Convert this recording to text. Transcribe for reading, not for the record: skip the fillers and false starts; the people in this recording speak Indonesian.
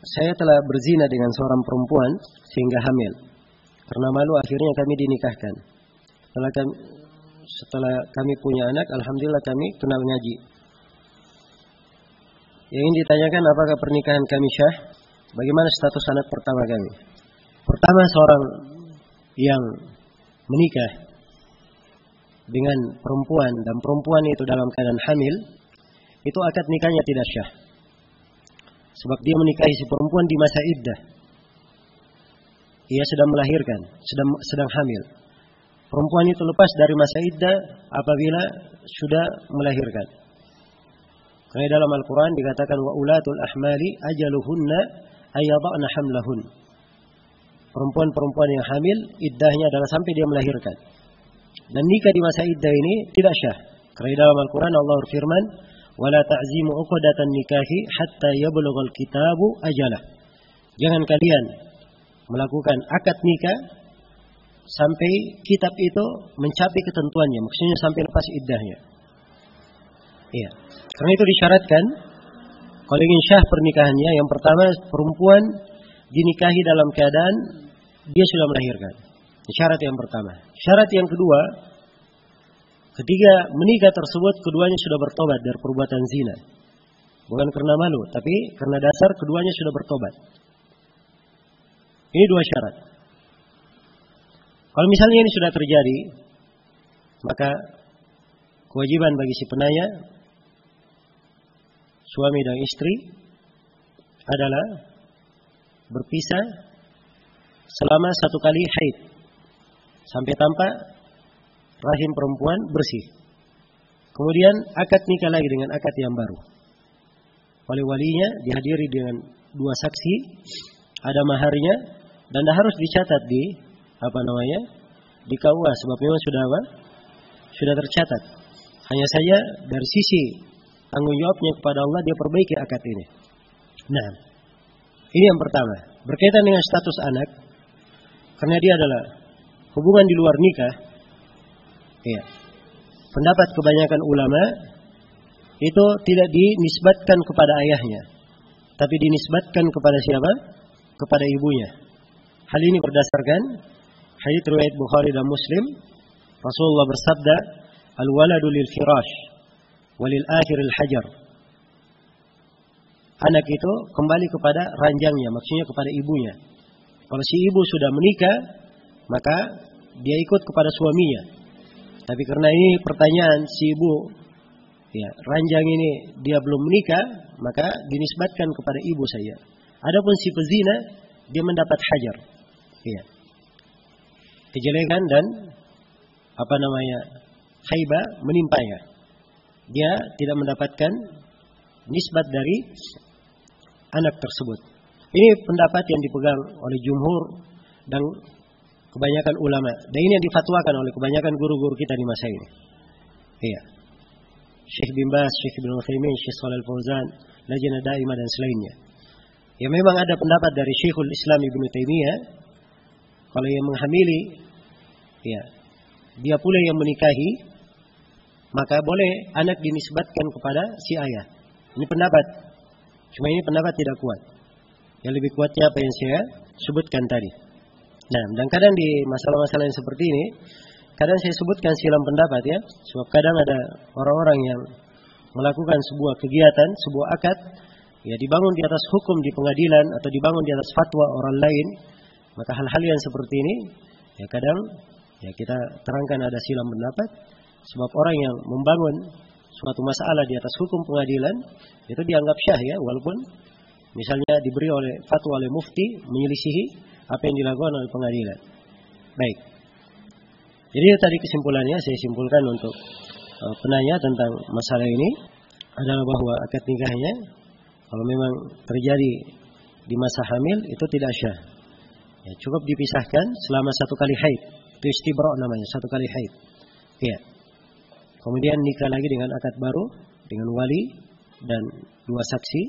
saya telah berzina dengan seorang perempuan sehingga hamil. Karena malu akhirnya kami dinikahkan. Setelah kami punya anak, alhamdulillah kami kenal ngaji. Yang ingin ditanyakan, apakah pernikahan kami syah? Bagaimana status anak pertama kami? Pertama, seorang yang menikah dengan perempuan dan perempuan itu dalam keadaan hamil, itu akad nikahnya tidak syah. Sebab dia menikahi si perempuan di masa iddah. Ia sedang melahirkan, sedang hamil. Perempuan itu lepas dari masa iddah apabila sudah melahirkan. Karena dalam Al-Quran dikatakan wa ulatul ahmali ajaluhunna ayyada'na hamlahun. Perempuan-perempuan yang hamil iddahnya adalah sampai dia melahirkan. Dan nikah di masa iddah ini tidak syah. Karena dalam Al-Quran Allah berfirman wala ta'zimu 'uqdatan nikahi hatta yablughal kitabu ajalah. Jangan kalian melakukan akad nikah sampai kitab itu mencapai ketentuannya, maksudnya sampai lepas iddahnya. Iya. Karena itu disyaratkan kalau ingin syah pernikahannya, yang pertama perempuan dinikahi dalam keadaan dia sudah melahirkan. Syarat yang pertama. Syarat yang kedua, ketika menikah tersebut keduanya sudah bertobat dari perbuatan zina. Bukan karena malu, tapi karena dasar keduanya sudah bertobat. Ini dua syarat. Kalau misalnya ini sudah terjadi, maka kewajiban bagi si penanya, suami dan istri, adalah berpisah selama 1 kali haid, sampai tampak rahim perempuan bersih. Kemudian akad nikah lagi dengan akad yang baru. Oleh walinya dihadiri dengan 2 saksi, ada maharnya, dan harus dicatat di di KUA, sebab memang sudah tercatat. Hanya saja dari sisi tanggung jawabnya kepada Allah dia perbaiki akad ini. Nah, ini yang pertama. Berkaitan dengan status anak, karena dia adalah hubungan di luar nikah. Iya. Pendapat kebanyakan ulama itu tidak dinisbatkan kepada ayahnya, tapi dinisbatkan kepada siapa? Kepada ibunya. Hal ini berdasarkan hadits riwayat Bukhari dan Muslim. Rasulullah bersabda, "Al-waladu lil firash walil akhiril hajar." Anak itu kembali kepada ranjangnya, maksudnya kepada ibunya. Kalau si ibu sudah menikah, maka dia ikut kepada suaminya. Tapi karena ini pertanyaan si ibu, ranjang ini dia belum menikah, maka dinisbatkan kepada ibu saja. Adapun si pezina, dia mendapat hajar. Kejelekan dan haibah menimpanya. Dia tidak mendapatkan nisbat dari anak tersebut. Ini pendapat yang dipegang oleh jumhur dan kebanyakan ulama. Dan ini yang difatwakan oleh kebanyakan guru-guru kita di masa ini. Syekh bin Baz, Syekh Ibnu Utsaimin, Syekh Shalal Fauzan, Lajnah Daimah dan selainnya. Ya memang ada pendapat dari Syekhul Islam Ibnu Taimiyah, kalau yang menghamili, dia pula yang menikahi, maka boleh anak dinisbatkan kepada si ayah. Ini pendapat. Cuma ini pendapat tidak kuat. Yang lebih kuatnya apa yang saya sebutkan tadi. Nah, dan kadang di masalah-masalah yang seperti ini, kadang saya sebutkan silang pendapat ya. Sebab kadang ada orang-orang yang melakukan sebuah kegiatan, sebuah akad, dibangun di atas hukum di pengadilan atau dibangun di atas fatwa orang lain. Maka hal-hal yang seperti ini, kadang kita terangkan ada silang pendapat. Sebab orang yang membangun suatu masalah di atas hukum pengadilan, itu dianggap syah ya, walaupun misalnya diberi oleh fatwa oleh mufti menyelisihi apa yang dilakukan oleh pengadilan. Baik. Jadi tadi kesimpulannya saya simpulkan untuk penanya tentang masalah ini adalah bahwa akad nikahnya kalau memang terjadi di masa hamil itu tidak syah. Cukup dipisahkan selama 1 kali haid. Itu istibra' namanya, 1 kali haid. Kemudian nikah lagi dengan akad baru dengan wali dan 2 saksi.